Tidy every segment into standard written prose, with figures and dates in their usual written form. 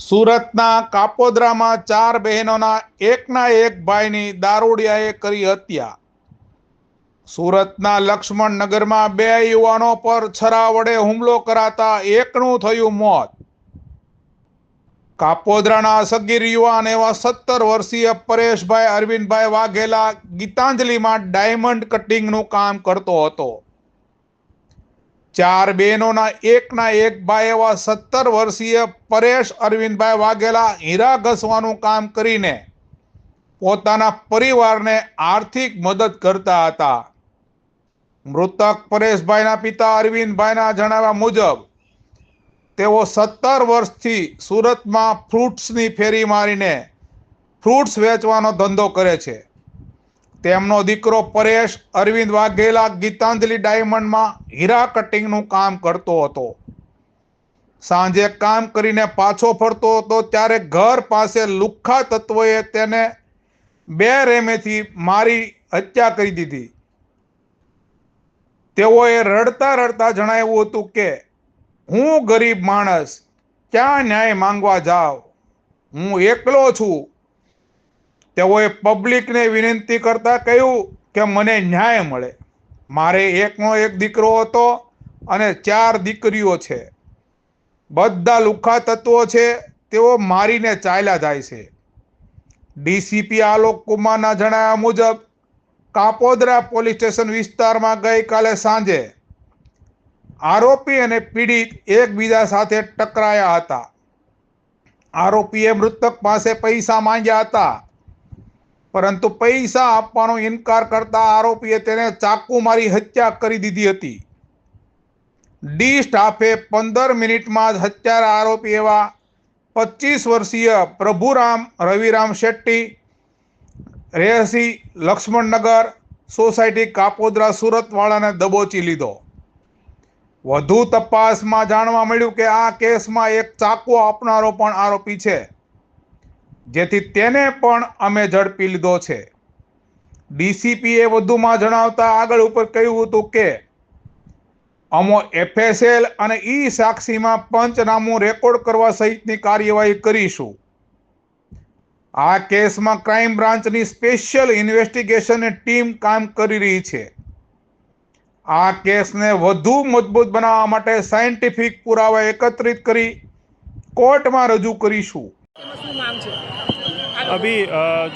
સુરતના કાપોદ્રામાં 4 બહેનોના એકના એક ભાઈની દારૂડિયાએ કરી હત્યા. સુરતના લક્ષ્મણનગરમાં 2 યુવાનો પર છરા વડે હુમલો કરાતા એકનું થયું મોત. કાપોદ્રાના સગીર યુવાન એવા 17 વર્ષીય પરેશભાઈ અરવિંદભાઈ વાઘેલા ગીતાંજલિમાં ડાયમંડ કટિંગનું કામ કરતો હતો. 4 બહેનોના એકના એક ભાઈ એવા 17 વર્ષીય પરેશ અરવિંદભાઈ વાઘેલા હીરા ઘસવાનું કામ કરીને પોતાના પરિવારને આર્થિક મદદ કરતા હતા. મૃતક પરેશભાઈના પિતા અરવિંદભાઈના જણાવ્યા મુજબ તેઓ 17 વર્ષથી સુરતમાં ફ્રૂટ્સની ફેરી મારીને ફ્રૂટ્સ વેચવાનો ધંધો કરે છે. તેમનો દીકરો પરેશ અરવિંદ વાઘેલા ગીતાંજલિ ડાયમંડમાં હીરા કટિંગનું કામ કરતો હતો. સાંજે કામ કરીને પાછો ફરતો હતો ત્યારે ઘર પાસે લુખ્ખા તત્વોએ તેને 2 રેમેથી મારી હત્યા કરી દીધી. તેઓએ રડતા રડતા જણાવ્યું હતું કે હું ગરીબ માણસ, ક્યાં ન્યાય માંગવા જાઉં, હું એકલો છું. તેઓએ પબ્લિકને વિનંતી કરતા કહ્યું કે મને ન્યાય મળે. મારે એકનો એક દીકરો હતો અને 4 દીકરીઓ છે. બધા લુખ્ખા તત્વો છે, તેઓ મારીને ચાલ્યા જાય છે. ડીસીપી આલોક કુમારના જણાવ્યા મુજબ કાપોદ્રા પોલીસ સ્ટેશન વિસ્તારમાં ગઈકાલે સાંજે આરોપી અને પીડિત એકબીજા સાથે ટકરાયા હતા. આરોપીએ મૃતક પાસે પૈસા માંગ્યા હતા, પરંતુ પૈસા આપવાનો ઇનકાર કરતા આરોપીએ તેને ચાકુ મારી હત્યા કરી દીધી હતી. ડી સ્ટાફે 15 મિનિટમાં જ હત્યારા આરોપી એવા 25 વર્ષીય પ્રભુરામ રવિરામ શેટ્ટી, રહેસી લક્ષ્મણનગર સોસાયટી કાપોદ્રા સુરતવાળાને દબોચી લીધો. વધુ તપાસમાં જાણવા મળ્યું કે આ કેસમાં એક ચાકુ આપનારો પણ આરોપી છે, જેથી તેને પણ અમે ઝડપી લીધો છે. ડીસીપીએ વધુમાં જણાવતા આગળ ઉપર કહ્યું હતું કે અમો એફએસએલ અને ઈ સાક્ષીમાં પંચનામું રેકોર્ડ કરવા સહિતની કાર્યવાહી કરીશું. આ કેસમાં ક્રાઇમ બ્રાન્ચની સ્પેશિયલ ઇન્વેસ્ટિગેશન ટીમ કામ કરી રહી છે. આ કેસને વધુ મજબૂત બનાવવા માટે સાયન્ટિફિક પુરાવા એકત્રિત કરી કોર્ટમાં રજૂ કરીશું. अभी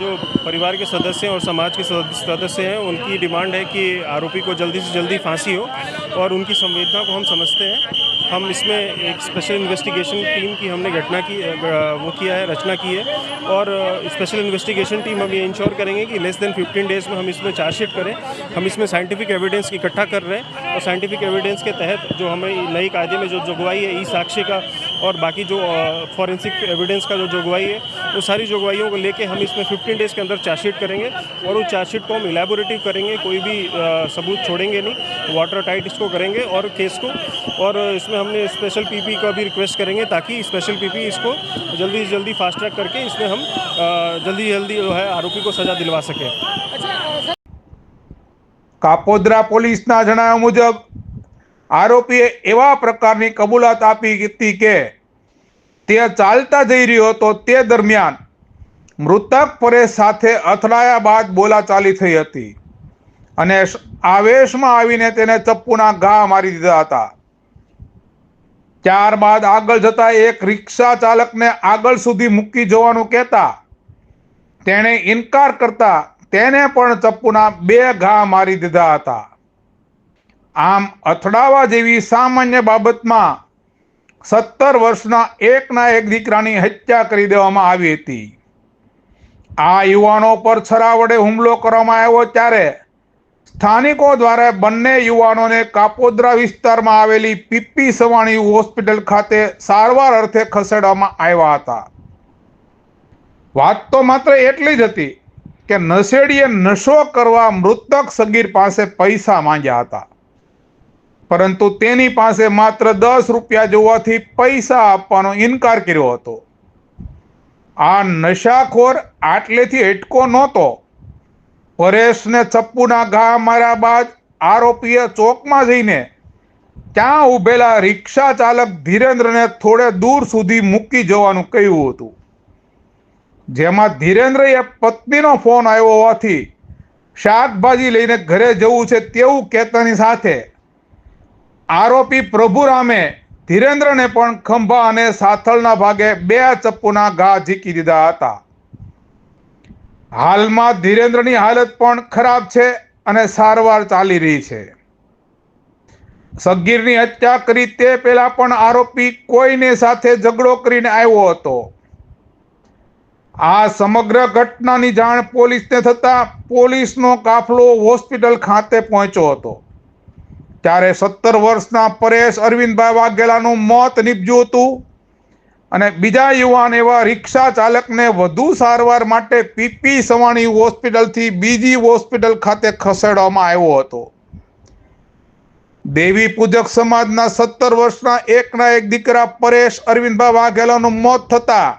जो परिवार के सदस्य और समाज के सदस्य हैं, उनकी डिमांड है कि आरोपी को जल्दी से जल्दी फांसी हो और उनकी संवेदना को हम समझते हैं. हम इसमें एक स्पेशल इन्वेस्टिगेशन टीम की हमने रचना की है और स्पेशल इन्वेस्टिगेशन टीम हम ये इंश्योर करेंगे कि लेस देन 15 डेज़ में हम इसमें चार्जशीट करें. हम इसमें साइंटिफिक एविडेंस इकट्ठा कर रहे हैं और साइंटिफिक एविडेंस के तहत जो हमें नई कायदे में जो जुगवाई है, ई साक्ष्य का और बाकी जो फॉरेंसिक एविडेंस का जो जुगवाई है, वो सारी जुगवाइयों को लेके हम इसमें 15 डेज़ के अंदर चार्जशीट करेंगे और उस चार्जशीट को हम इलेबोरेटिव करेंगे. कोई भी सबूत छोड़ेंगे नहीं, वाटर टाइट इसको करेंगे और केस को. और इसमें हमने स्पेशल पीपी का भी रिक्वेस्ट करेंगे ताकि स्पेशल पीपी इसको जल्दी से जल्दी फास्ट ट्रैक करके इसमें हम जल्दी जो है आरोपी को सजा दिलवा सकें. કાપોદ્રા પોલીસના જણાવ્યા મુજબ આરોપીએ એવા પ્રકારની કબૂલાત આપી હતી કે તે ચાલતા જઈ રહ્યો હતો તે દરમિયાન મૃતક પરેશ સાથે અથડાયા બાદ બોલાચાલી થઈ હતી અને આવેશમાં આવીને તેને ચપ્પુના ઘા મારી દીધા હતા. ત્યારબાદ આગળ જતા એક રિક્ષા ચાલકને આગળ સુધી મૂકી જવાનું કહેતા તેણે ઇનકાર કરતા તેને પણ ચપ્પુના 2 ઘા મારી દીધા હતા. આમ અથડાવા જેવી સામાન્ય બાબતમાં 17 વર્ષના એકના એક દીકરાની હત્યા કરી દેવામાં આવી હતી. આ યુવાનો પર છરા વડે હુમલો કરવામાં આવ્યો ત્યારે સ્થાનિકો દ્વારા બંને યુવાનોને કાપોદ્રા વિસ્તારમાં આવેલી પીપી સવાણી હોસ્પિટલ ખાતે સારવાર અર્થે ખસેડવામાં આવ્યા હતા. વાત તો માત્ર એટલી જ હતી કે નશેડીએ નશો કરવા મૃતક સગીર પાસે પૈસા માંગ્યા હતા, પરંતુ તેની પાસે માત્ર 10 રૂપિયા જોવાથી પૈસા આપવાનો ઇનકાર કર્યો હતો. આ નશાખોર આટલેથી અટકો નહોતો. પરેશને ચપ્પુના ઘા માર્યા બાદ આરોપીએ ચોકમાં જઈને ત્યાં ઊભેલા રિક્ષા ચાલક ધીરેન્દ્રને થોડે દૂર સુધી મૂકી જવાનું કહ્યું હતું, જેમાં ધીરેન્દ્રએ પત્નીનો ફોન આવ્યો હોવાથી શાકભાજી લઈને ઘરે જવું છે તેવું કહેતાની સાથે આરોપી પ્રભુરામે ધીરેન્દ્રને પણ ખંભા અને સાથળના ભાગે 2 ચપ્પુના ઘા ઝીકી દીધા હતા. હાલમાં ધીરેન્દ્રની હાલત પણ ખરાબ છે અને સારવાર ચાલી રહી છે. સગીરની હત્યા કરી તે પહેલા પણ આરોપી કોઈને સાથે ઝઘડો કરીને આવ્યો હતો. આ સમગ્ર ઘટનાની જાણ પોલીસને થતા પોલીસનો કાફલો હોસ્પિટલ ખાતે પહોંચ્યો હતો. ત્યારે 17 વર્ષના પરેશ અરવિંદભાઈ વાઘેલાનું મોત નીપજ્યું હતું અને બીજા યુવાન એવા રિક્ષા ચાલકને વધુ સારવાર માટે પીપી સવાણી હોસ્પિટલથી બીજી હોસ્પિટલ ખાતે ખસેડવામાં આવ્યો હતો. દેવી પૂજક સમાજના 17 વર્ષના એકના એક દીકરા પરેશ અરવિંદભાઈ વાઘેલાનું મોત થતા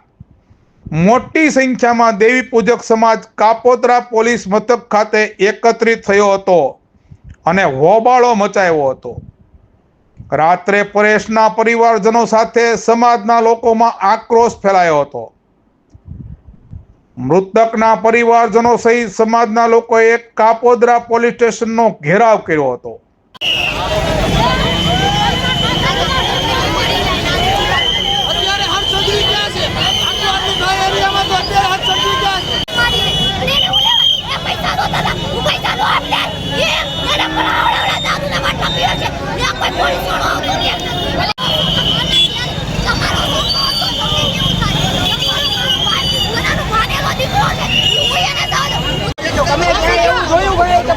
મોટી સંખ્યામાં દેવી પૂજક સમાજ કાપોદ્રા પોલીસ મથક ખાતે એકત્રિત થયો હતો અને હોબાળો મચાવ્યો હતો. રાત્રે પરેશના પરિવારજનો સાથે સમાજના લોકોમાં આક્રોશ ફેલાયો હતો. મૃતકના પરિવારજનો સહિત સમાજના લોકોએ કાપોદ્રા પોલીસ સ્ટેશનનો ઘેરાવ કર્યો હતો.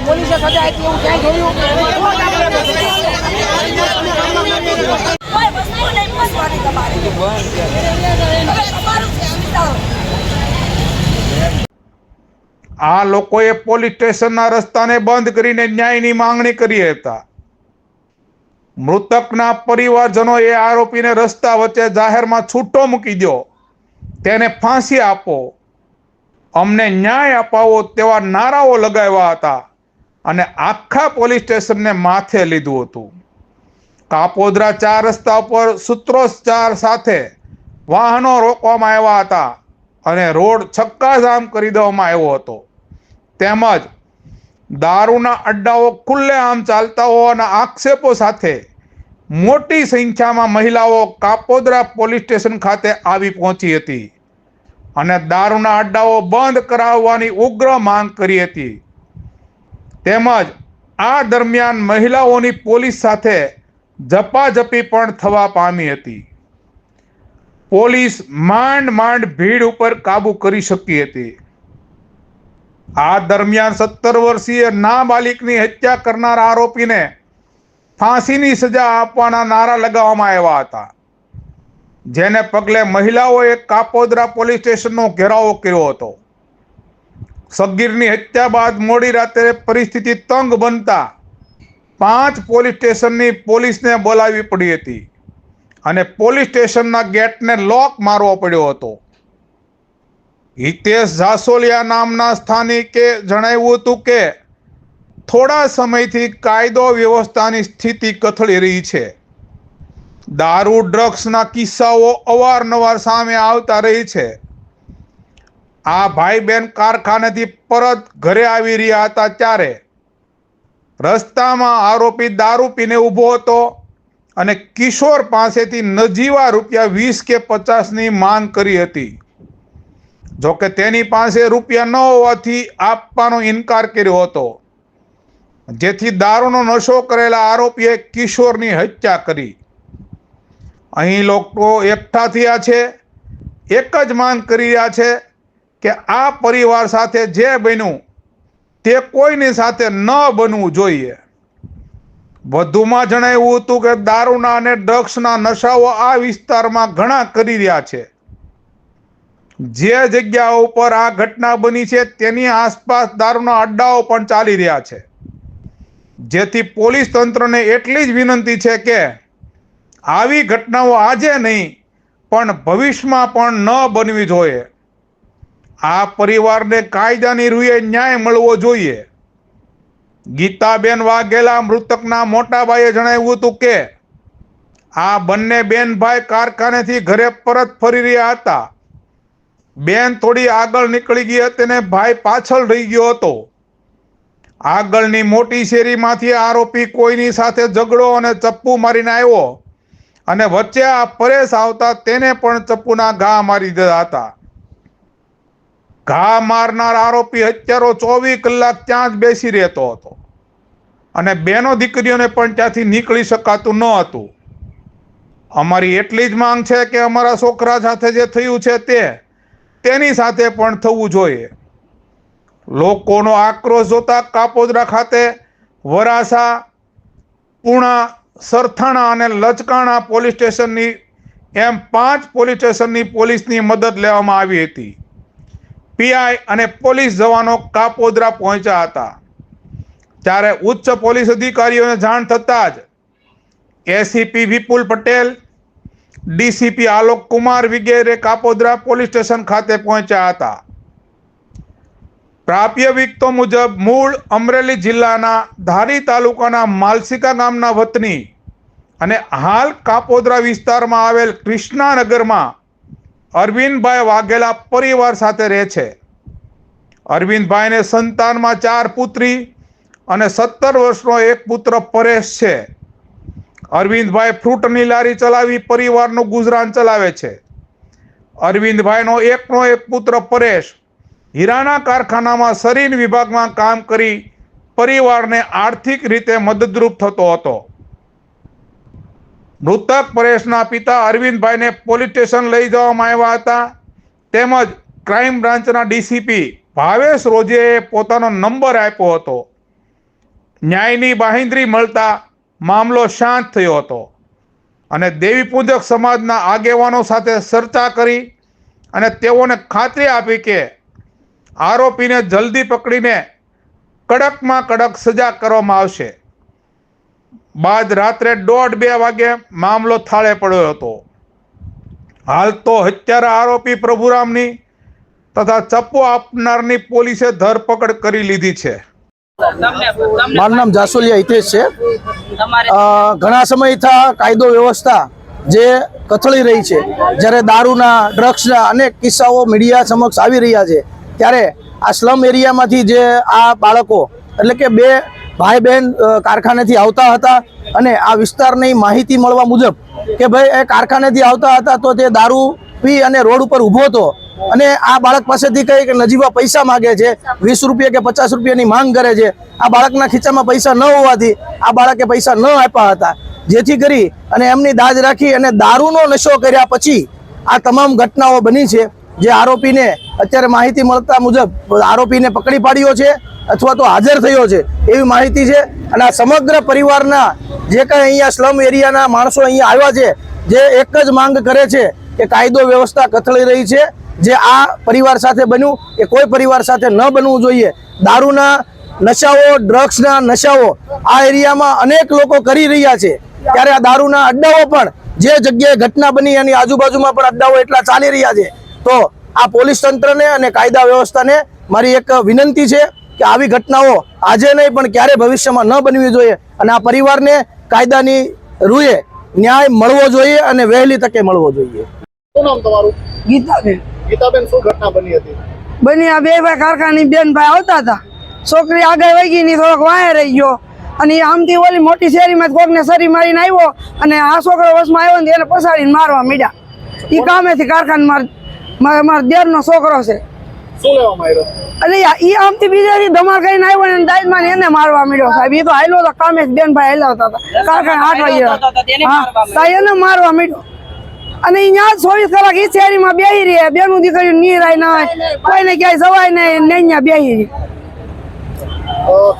પોલીસે સજા આપી એવું ક્યાં જોયું? આ લોકોએ પોલીસ સ્ટેશનના રસ્તાને બંધ કરીને ન્યાયની માંગણી કરી હતા. મૃતકના પરિવારજનોએ આરોપીને રસ્તા વચ્ચે જાહેરમાં છૂટો મૂકી દો, તેને ફાંસી આપો, અમને ન્યાય અપાવો તેવા નારાઓ લગાવ્યા હતા અને આખા પોલીસ સ્ટેશનને માથે લીધું હતું. કાપોદ્રા 4 રસ્તા પર સૂત્રોચ્ચાર સાથે વાહનો રોકવામાં આવ્યા હતા અને રોડ છક્કાજામ કરી દેવામાં આવ્યો હતો. તેમજ દારૂના અડ્ડાઓ ખુલ્લેઆમ ચાલતા હોવાના આક્ષેપો સાથે મોટી સંખ્યામાં મહિલાઓ કાપોદ્રા પોલીસ સ્ટેશન ખાતે આવી પહોંચી હતી અને દારૂના અડ્ડાઓ બંધ કરાવવાની ઉગ્ર માંગ કરી હતી. તેમજ આ દરમિયાન મહિલાઓની પોલીસ સાથે ઝપાઝપી પણ થવા પામી હતી. પોલીસ માંડ ભીડ ઉપર કાબુ કરી શકી હતી. આ દરમિયાન 17 વર્ષીય નાબાલિગની હત્યા કરનાર આરોપીને ફાંસીની સજા આપવાના નારા લગાવવામાં આવ્યા હતા, જેને પગલે મહિલાઓએ કાપોદ્રા પોલીસ સ્ટેશનનો ઘેરાવો કર્યો હતો. સગીરની હત્યા બાદ મોડી રાત્રે પરિસ્થિતિ તંગ બનતા 5 પોલીસ સ્ટેશનની પોલીસને બોલાવી પડી હતી અને પોલીસ સ્ટેશનના ગેટને લોક મારવો પડ્યો હતો. હિતેશ જાસોલિયા નામના સ્થાનિકે જણાવ્યું હતું કે થોડા સમયથી કાયદો વ્યવસ્થાની સ્થિતિ કથળી રહી છે. દારૂ ડ્રગ્સના કિસ્સાઓ અવારનવાર સામે આવતા રહી છે. આ ભાઈ બહેન કારખાનેથી પરત ઘરે આવી રહ્યા હતા ત્યારે રસ્તામાં આરોપી દારૂ પીને ઊભો હતો અને કિશોર પાસેથી નજીવા રૂપિયા 20 કે 50ની માંગ કરી હતી. જોકે તેની પાસે રૂપિયા ન હોવાથી આપવાનો ઇનકાર કર્યો હતો, જેથી દારૂનો નશો કરેલા આરોપીએ કિશોરની હત્યા કરી. અહીં લોકો એકઠા થયા છે, એક જ માંગ કરી રહ્યા છે કે આ પરિવાર સાથે જે બન્યું તે કોઈની સાથે ન બનવું જોઈએ. વધુમાં જણાવ્યું હતું કે દારૂના અને ડ્રગ્સના નશાઓ આ વિસ્તારમાં ઘણા કરી રહ્યા છે. જે જગ્યાઓ ઉપર આ ઘટના બની છે તેની આસપાસ દારૂના અડ્ડાઓ પણ ચાલી રહ્યા છે, જેથી પોલીસ તંત્રને એટલી જ વિનંતી છે કે આવી ઘટનાઓ આજે નહીં પણ ભવિષ્યમાં પણ ન બનવી જોઈએ. આ પરિવારને કાયદાની રૂએ ન્યાય મળવો જોઈએ. ગીતાબેન વાઘેલા મૃતકના મોટાભાઈએ જણાવ્યું હતું કે આ બંને બેનભાઈ કારખાનેથી ઘરે પરત ફરી રહ્યા હતા. બેન થોડી આગળ નીકળી ગઈ હતી ને ભાઈ પાછળ રહી ગયો હતો. આગળની મોટી શેરીમાંથી આરોપી કોઈની સાથે ઝઘડો અને ચપ્પુ મારીને આવ્યો અને વચ્ચે આ પરેશ આવતા તેને પણ ચપ્પુના ઘા મારી દીધા હતા. ઘા મારનાર આરોપી હત્યારો 24 કલાક ત્યાં જ બેસી રહેતો હતો અને બેનો દીકરીઓને પણ ત્યાંથી નીકળી શકાતું ન હતું. અમારી એટલી જ માંગ છે કે અમારા છોકરા સાથે જે થયું છે તેની સાથે પણ થવું જોઈએ. લોકોનો આક્રોશ જોતા કાપોદ્રા ખાતે વરાસા, પૂણા, સરથાણા અને લચકાણા પોલીસ સ્ટેશનની એમ 5 પોલીસ સ્ટેશનની પોલીસની મદદ લેવામાં આવી હતી. પીઆઈ અને પોલીસ જવાનો કાપોદ્રા પહોંચ્યા હતા. ત્યારે ઉચ્ચ પોલીસ અધિકારીઓને જાણ થતાં જ એસીપી વિપુલ પટેલ, ડીસીપી આલોક કુમાર વગેરે કાપોદ્રા પોલીસ સ્ટેશન ખાતે પહોંચ્યા હતા. પ્રાપ્ય વિગતો મુજબ મૂળ અમરેલી જિલ્લાના ધારી તાલુકાના માલસીકા ગામના વતની અને હાલ કાપોદ્રા વિસ્તારમાં આવેલ કૃષ્ણાનગરમાં અરવિંદભાઈ વાઘેલા પરિવાર સાથે રહે છે. અરવિંદભાઈને સંતાનમાં 4 પુત્રી અને 17 વર્ષનો એક પુત્ર પરેશ છે. અરવિંદભાઈ ફ્રૂટની લારી ચલાવી પરિવારનું ગુજરાન ચલાવે છે. અરવિંદભાઈનો એકનો એક પુત્ર પરેશ હીરાના કારખાનામાં શરીર વિભાગમાં કામ કરી પરિવારને આર્થિક રીતે મદદરૂપ થતો હતો. મૃતક પરેશના પિતા અરવિંદભાઈને પોલીસ સ્ટેશન લઈ જવામાં આવ્યા હતા. તેમજ ક્રાઇમ બ્રાન્ચના ડીસીપી ભાવેશ રોજેએ પોતાનો નંબર આપ્યો હતો. ન્યાયની બાંહેધરી મળતા મામલો શાંત થયો હતો અને દેવી પૂજક સમાજના આગેવાનો સાથે ચર્ચા કરી અને તેઓને ખાતરી આપી કે આરોપીને જલ્દી પકડીને કડકમાં કડક સજા કરવામાં આવશે. બાદ રાત્રે 1:30-2 વાગે મામલો થાળે પડ્યો હતો. હાલ તો હત્યારા આરોપી પ્રભુરામની તથા ચપ્પુ આપનારની પોલીસે ધરપકડ કરી લીધી છે. મારું નામ જાસોલિયા હિતેશ છે. ઘણા સમયથી કાયદો વ્યવસ્થા જે કથળી રહી છે, જ્યારે દારૂના, ડ્રગ્સના અનેક કિસ્સાઓ મીડિયા સમક્ષ આવી રહ્યા છે, ત્યારે આ સ્લમ એરિયામાંથી જે આ બાળકો એટલે કે 2 ભાઈ બહેન કારખાનેથી આવતા હતા અને આ વિસ્તારની માહિતી મળવા મુજબ કે ભાઈ એ કારખાનેથી આવતા હતા તો તે દારૂ પી અને રોડ ઉપર ઊભો હતો અને આ બાળક પાસેથી કંઈ કે નજીવા પૈસા માગે છે, 20 રૂપિયા કે 50 રૂપિયાની માંગ કરે છે. આ બાળકના ખીચામાં પૈસા ન હોવાથી આ બાળકે પૈસા ન આપ્યા હતા, જેથી કરી અને એમની દાજ રાખી અને દારૂનો નશો કર્યા પછી આ તમામ ઘટનાઓ બની છે. જે આરોપીને અત્યારે માહિતી મળતા મુજબ આરોપીને પકડી પાડ્યો છે અથવા તો હાજર થયો છે એવી માહિતી છે. અને આ સમગ્ર પરિવારના જે કંઈ અહીંયા સ્લમ એરિયાના માણસો અહીંયા આવ્યા છે, જે એક જ માંગ કરે છે કે કાયદો વ્યવસ્થા કથળી રહી છે. જે આ પરિવાર સાથે બન્યું એ કોઈ પરિવાર સાથે ન બનવું જોઈએ. દારૂના નશાઓ, ડ્રગ્સના નશાઓ આ એરિયામાં અનેક લોકો કરી રહ્યા છે, ત્યારે આ દારૂના અડ્ડાઓ પણ જે જગ્યાએ ઘટના બની એની આજુબાજુમાં પણ અડ્ડાઓ એટલા ચાલી રહ્યા છે. તો આ પોલીસ તંત્રને અને કાયદા વ્યવસ્થાને મારી એક વિનંતી છે કે આવી ઘટનાઓ આજે નહીં પણ ક્યારે ભવિષ્યમાં ન બનવી જોઈએ અને આ પરિવારને કાયદાની રૂએ ન્યાય મળવો જોઈએ અને વહેલી તકે મળવો જોઈએ. શું નામ તમારું? ગીતાબેન. ગીતાબેન, શું ઘટના બની હતી? બની આ 2 ભાઈ કારખાની બેન ભાઈ આવતા હતા. છોકરી આગળ વહી ગઈ ની થોડોક વાંહે રહી ગયો અને આમથી ઓલી મોટી શેરીમાં કોકને સરી મારીને આવ્યો અને આ છોકરો વસમાં આવ્યો ને એને પસાડીને મારવા માંડ્યા. એ કામેથી કારખાને મારા દેરનો છોકરો છે. શું લેવામાં આવ્યો? એટલે ઈ આમથી બીજાથી ધમાલ કરીને આવ્યો ને દાજમાં એને મારવા માંડ્યો. સાહેબ એ તો હાલ્યો તો કામે બેન ભાઈ હાલાવતા હતા કારખાને 8 વાગે. હા, એને મારવા માંડ્યો અને અહીંયા 24 કલાક ઈ શેરીમાં બેહી રહી. બેનું દીકરી નીરાય ના હોય, કોઈને ક્યાંય જવાય નહીં, અહીંયા બેહી રહી.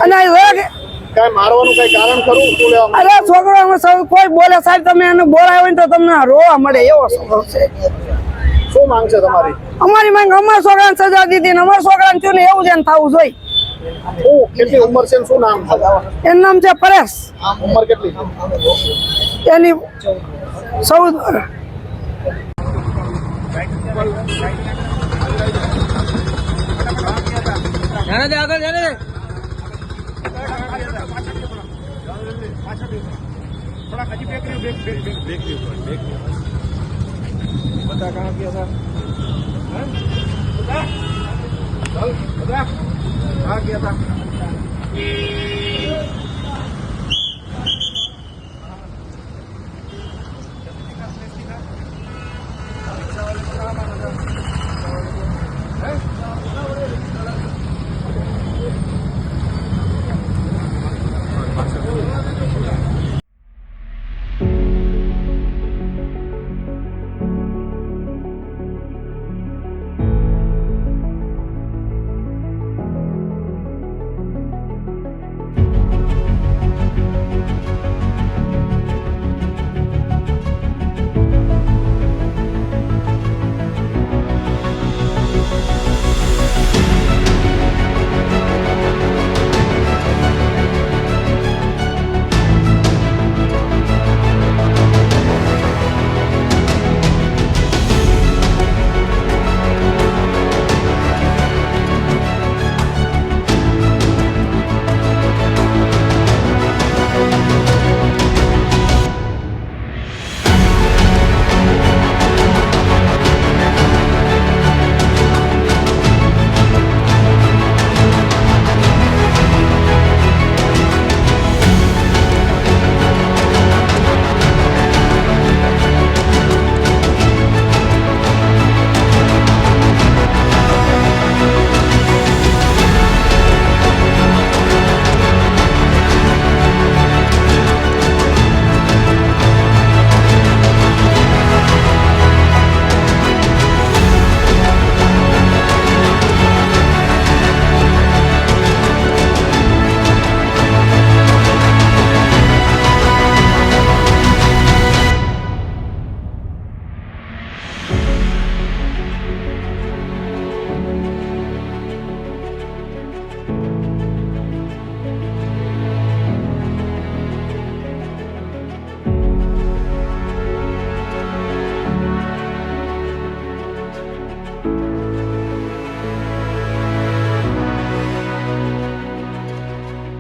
અને કઈ મારવાનું કઈ કારણ ખરું? શું લેવામાં? અરે છોકરો કોઈ બોલે સાહેબ તમે એને બોલાય હોય તો તમને રોવા મળે એવો છોકરો છે. શું માંગ છે તમારી? અમારી માંગ અમારા છોકરાને સજા દીધી ને અમારા છોકરાને થયું ને એવું જ એને થવું જોઈએ. કેટલી ઉંમર છે? શું નામ છે? એનું નામ છે પરેશ. ઉંમર કેટલી? એની 14. जाने दे, आगे जाने दे। बता कहाँ किया था? कहाँ किया था?